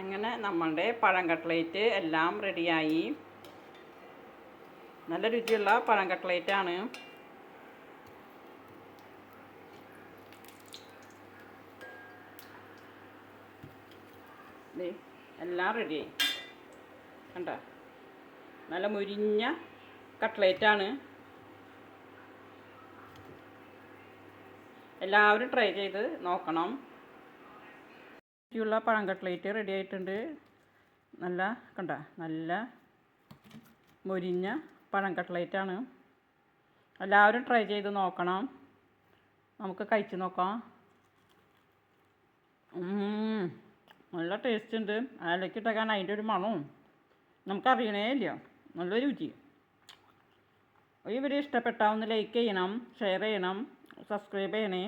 അങ്ങനെ നമ്മളുടെ പഴം കട്ട്ലേറ്റ് എല്ലാം റെഡിയായി. നല്ല രുചിയുള്ള പഴം കട്ട്ലേറ്റാണ്. എല്ലാം റെഡിയായി. കണ്ടോ, നല്ല മുരിഞ്ഞ കട്ട്ലേറ്റാണ്. എല്ലാവരും ട്രൈ ചെയ്ത് നോക്കണം. രുചിയുള്ള പഴം കട്ട്ലേറ്റ് റെഡി ആയിട്ടുണ്ട്. നല്ല കണ്ട, നല്ല മുരിഞ്ഞ പഴം കട്ട്ലേറ്റാണ്. എല്ലാവരും ട്രൈ ചെയ്ത് നോക്കണം. നമുക്ക് കഴിച്ച് നോക്കാം. നല്ല ടേസ്റ്റ് ഉണ്ട്. അതിലേക്കിട്ടേക്കാൻ അതിൻ്റെ ഒരു മണവും നമുക്കറിയണേ ഇല്ല. നല്ല രുചി. ഈ വീഡിയോ ഇഷ്ടപ്പെട്ടാൽ ഒന്ന് ലൈക്ക് ചെയ്യണം, ഷെയർ ചെയ്യണം, സബ്സ്ക്രൈബ് ചെയ്യണേ.